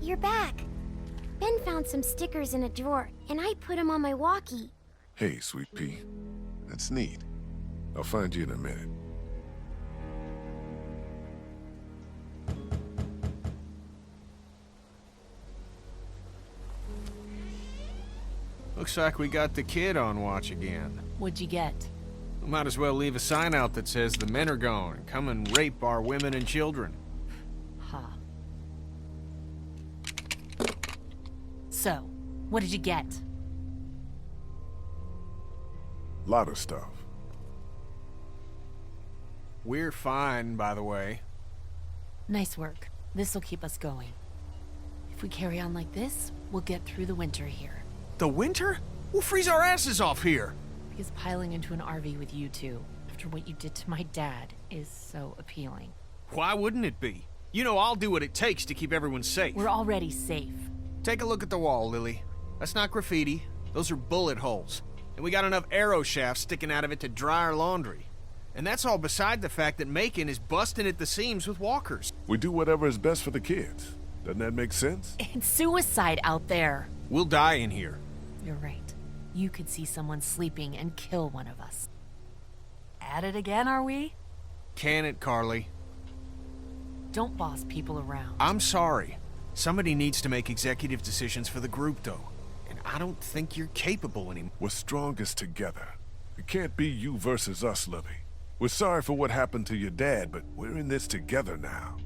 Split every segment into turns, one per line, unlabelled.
you're back. Ben found some stickers in a drawer, and I put them on my walkie.
Hey, Sweet Pea. That's neat. I'll find you in a minute.
Looks like we got the kid on watch again.
What'd you get?
We might as well leave a sign out that says the men are gone and come and rape our women and children.
Huh. So, what did you get?
Lot of stuff.
We're fine, by the way.
Nice work. This'll keep us going. If we carry on like this, we'll get through the winter here.
The winter? We'll freeze our asses off here.
Because piling into an RV with you two, after what you did to my dad, is so appealing.
Why wouldn't it be? You know I'll do what it takes to keep everyone safe.
We're already safe.
Take a look at the wall, Lily. That's not graffiti. Those are bullet holes. And we got enough arrow shafts sticking out of it to dry our laundry. And that's all beside the fact that Macon is busting at the seams with walkers.
We do whatever is best for the kids. Doesn't that make sense?
It's suicide out there.
We'll die in here.
You're right. You could see someone sleeping and kill one of us. At it again, are we?
Can it, Carly?
Don't boss people around.
I'm sorry. Somebody needs to make executive decisions for the group, though. And I don't think you're capable anymore.
We're strongest together. It can't be you versus us, Lily. We're sorry for what happened to your dad, but we're in this together now.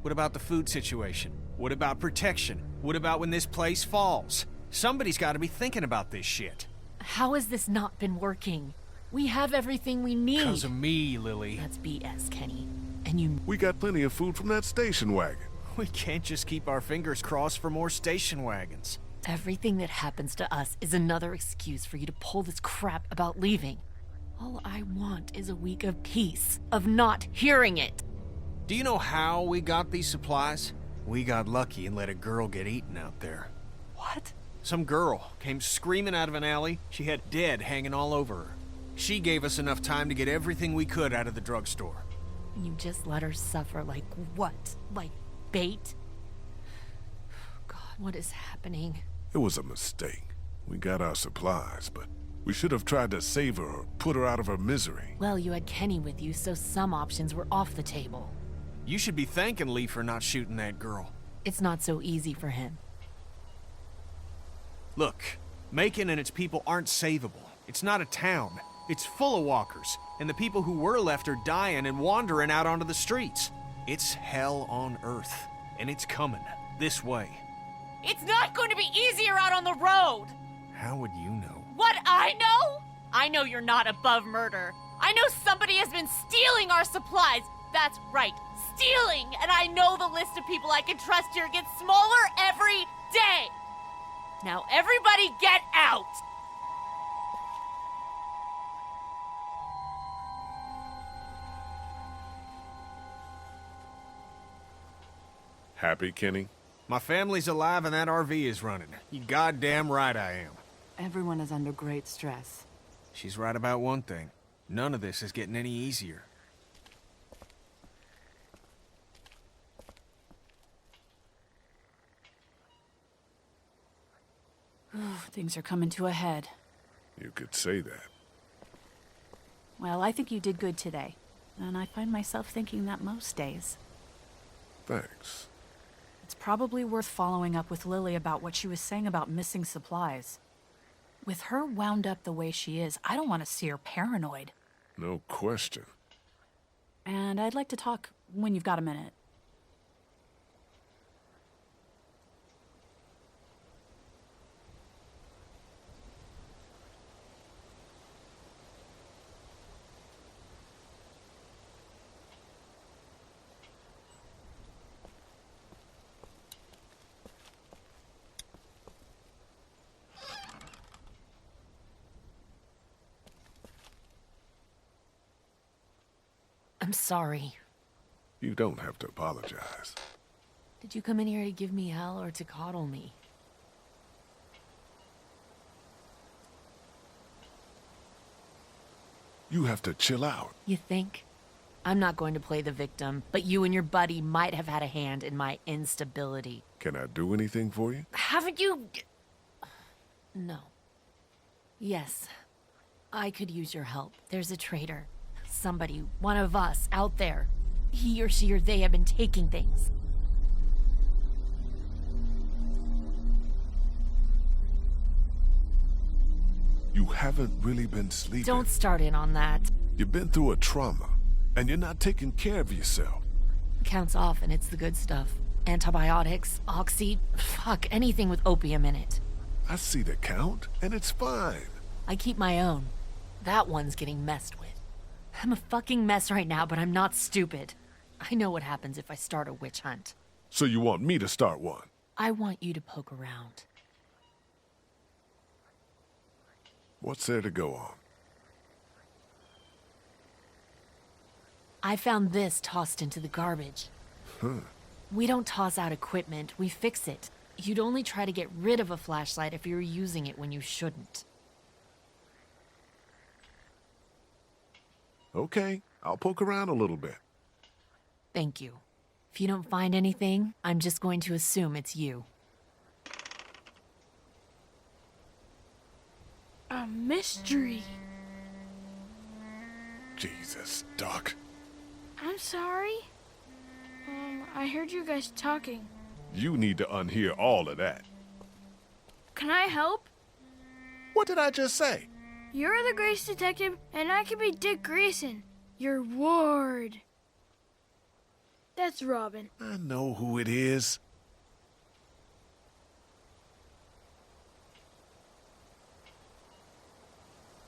What about the food situation? What about protection? What about when this place falls? Somebody's got to be thinking about this shit.
How has this not been working? We have everything we need.
Because of me, Lily.
That's BS, Kenny. And you...
We got plenty of food from that station wagon.
We can't just keep our fingers crossed for more station wagons.
Everything that happens to us is another excuse for you to pull this crap about leaving. All I want is a week of peace, of not hearing it.
Do you know how we got these supplies? We got lucky and let a girl get eaten out there.
What?
Some girl came screaming out of an alley. She had dead hanging all over her. She gave us enough time to get everything we could out of the drugstore.
And you just let her suffer like what? Like bait? God, what is happening?
It was a mistake. We got our supplies, but we should have tried to save her or put her out of her misery.
Well, you had Kenny with you, so some options were off the table.
You should be thanking Lee for not shooting that girl.
It's not so easy for him.
Look, Macon and its people aren't savable. It's not a town. It's full of walkers, and the people who were left are dying and wandering out onto the streets. It's hell on earth, and it's coming this way.
It's not going to be easier out on the road!
How would you know?
What I know? I know you're not above murder. I know somebody has been stealing our supplies. That's right, stealing! And I know the list of people I can trust here gets smaller every day! Now everybody get out!
Happy, Kenny?
My family's alive and that RV is running. You goddamn right I am.
Everyone is under great stress.
She's right about one thing. None of this is getting any easier.
Things are coming to a head.
You could say that.
Well, I think you did good today. And I find myself thinking that most days.
Thanks.
It's probably worth following up with Lily about what she was saying about missing supplies. With her wound up the way she is, I don't want to see her paranoid.
No question.
And I'd like to talk when you've got a minute.
I'm sorry.
You don't have to apologize.
Did you come in here to give me hell or to coddle me?
You have to chill out.
You think? I'm not going to play the victim, but you and your buddy might have had a hand in my instability.
Can I do anything for you?
Haven't you... No. Yes. I could use your help. There's a traitor. Somebody, one of us, out there. He or she or they have been taking things.
You haven't really been sleeping.
Don't start in on that.
You've been through a trauma, and you're not taking care of yourself.
Counts off and it's the good stuff. Antibiotics, oxy, fuck, anything with opium in it.
I see the count, and it's fine.
I keep my own. That one's getting messed with. I'm a fucking mess right now, but I'm not stupid. I know what happens if I start a witch hunt.
So you want me to start one?
I want you to poke around.
What's there to go on?
I found this tossed into the garbage.
Huh.
We don't toss out equipment, we fix it. You'd only try to get rid of a flashlight if you were using it when you shouldn't.
Okay, I'll poke around a little bit.
Thank you. If you don't find anything, I'm just going to assume it's you.
A mystery.
Jesus, Doc.
I'm sorry. I heard you guys talking.
You need to unhear all of that.
Can I help?
What did I just say?
You're the Grace Detective, and I can be Dick Grayson, your ward. That's Robin.
I know who it is.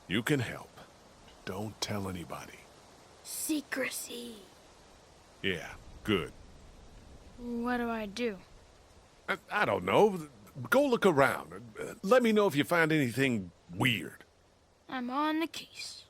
You can help. Don't tell anybody.
Secrecy.
Yeah, good.
What do I do?
I don't know. Go look around. Let me know if you find anything weird.
I'm on the case.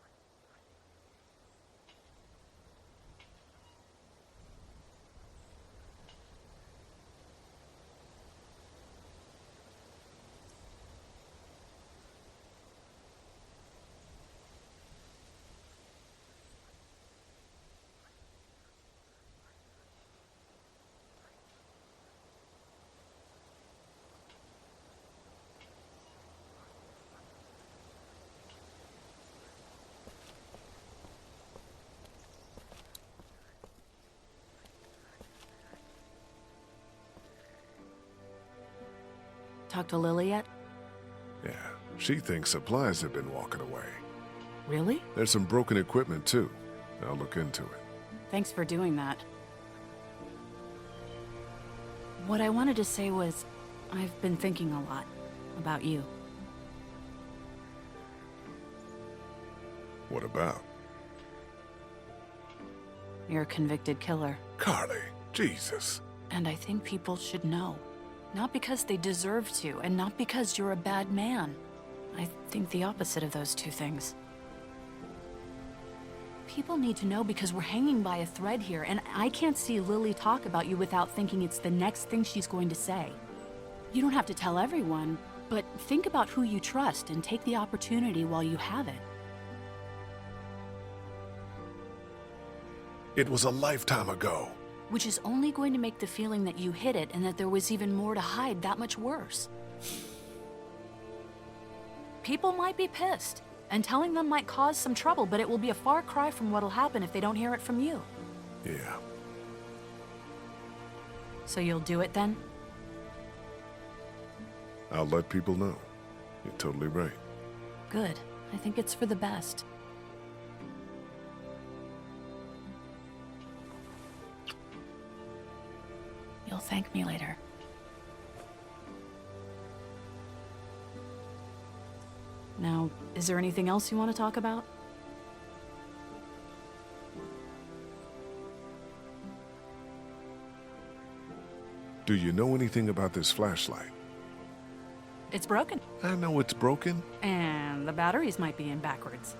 Talk to Lily yet?
Yeah, she thinks supplies have been walking away.
Really?
There's some broken equipment, too. I'll look into it.
Thanks for doing that. What I wanted to say was, I've been thinking a lot about you.
What about?
You're a convicted killer.
Carly, Jesus.
And I think people should know. Not because they deserve to, and not because you're a bad man. I think the opposite of those two things. People need to know because we're hanging by a thread here, and I can't see Lily talk about you without thinking it's the next thing she's going to say. You don't have to tell everyone, but think about who you trust and take the opportunity while you have it.
It was a lifetime ago.
Which is only going to make the feeling that you hid it and that there was even more to hide that much worse. People might be pissed, and telling them might cause some trouble, but it will be a far cry from what'll happen if they don't hear it from you.
Yeah.
So you'll do it then?
I'll let people know. You're totally right.
Good. I think it's for the best. You'll thank me later. Now, is there anything else you want to talk about?
Do you know anything about this flashlight?
It's broken.
I know it's broken.
And the batteries might be in backwards.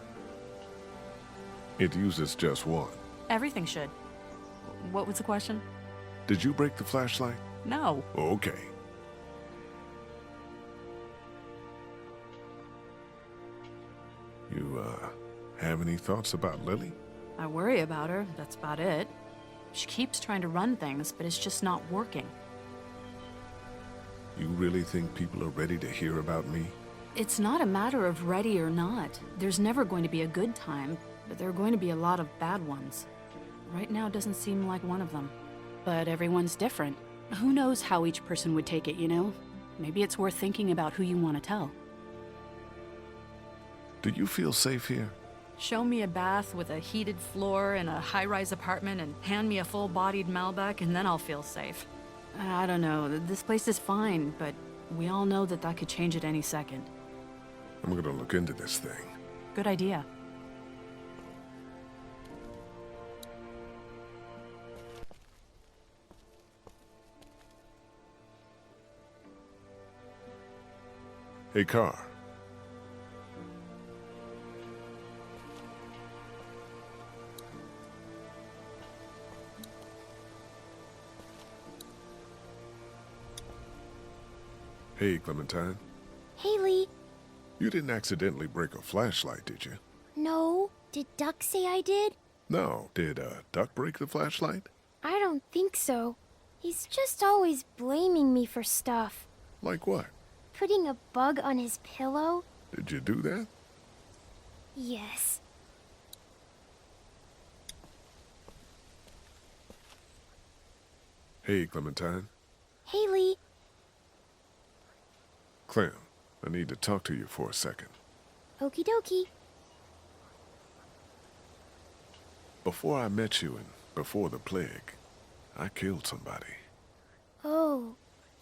It uses just one.
Everything should. What was the question?
Did you break the flashlight?
No.
Okay. You, have any thoughts about Lily?
I worry about her, that's about it. She keeps trying to run things, but it's just not working.
You really think people are ready to hear about me?
It's not a matter of ready or not. There's never going to be a good time, but there are going to be a lot of bad ones. Right now doesn't seem like one of them. But everyone's different. Who knows how each person would take it, you know? Maybe it's worth thinking about who you want to tell.
Do you feel safe here?
Show me a bath with a heated floor and a high-rise apartment and hand me a full-bodied Malbec and then I'll feel safe. I don't know, this place is fine, but we all know that could change at any second.
I'm gonna look into this thing.
Good idea.
Hey, Car. Hey, Clementine.
Haley.
You didn't accidentally break a flashlight, did you?
No. Did Duck say I did?
No. Did, Duck break the flashlight?
I don't think so. He's just always blaming me for stuff.
Like what?
Putting a bug on his pillow?
Did you do that?
Yes.
Hey, Clementine.
Haley.
Clem, I need to talk to you for a second.
Okie dokie.
Before I met you and before the plague, I killed somebody.
Oh,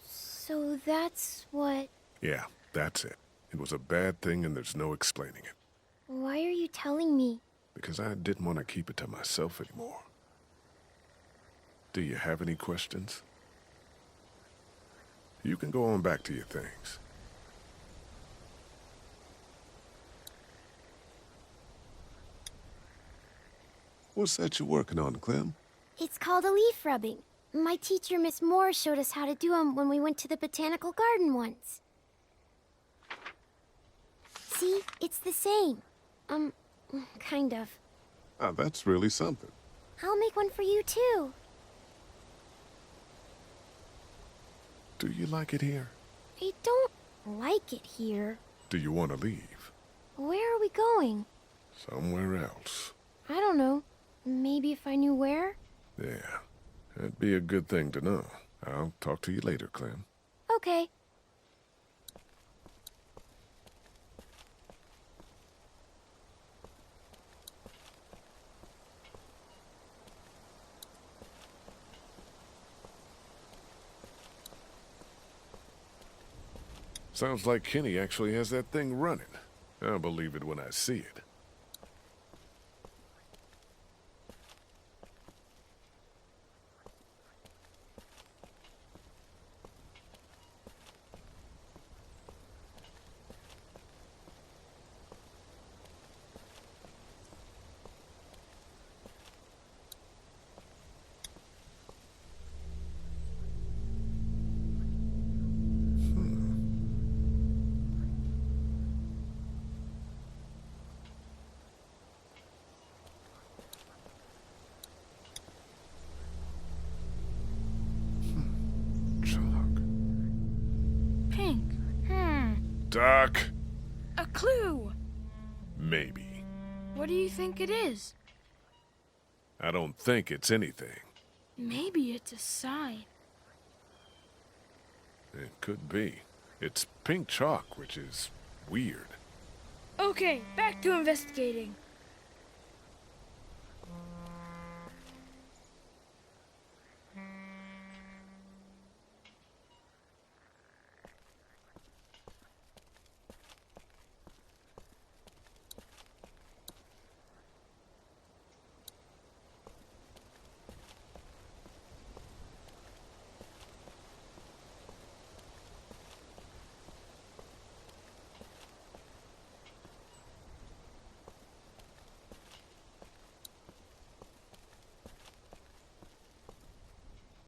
so that's what...
Yeah, that's it. It was a bad thing and there's no explaining it.
Why are you telling me?
Because I didn't want to keep it to myself anymore. Do you have any questions? You can go on back to your things. What's that you're working on, Clem?
It's called a leaf rubbing. My teacher, Miss Moore, showed us how to do them when we went to the botanical garden once. See? It's the same. Kind of.
Ah, that's really something.
I'll make one for you, too.
Do you like it here?
I don't like it here.
Do you want to leave?
Where are we going?
Somewhere else.
I don't know. Maybe if I knew where?
Yeah, that'd be a good thing to know. I'll talk to you later, Clem.
Okay.
Sounds like Kenny actually has that thing running. I'll believe it when I see it.
Pink.
Doc!
A clue.
Maybe.
What do you think it is?
I don't think it's anything.
Maybe it's a sign.
It could be. It's pink chalk, which is weird.
Okay, back to investigating.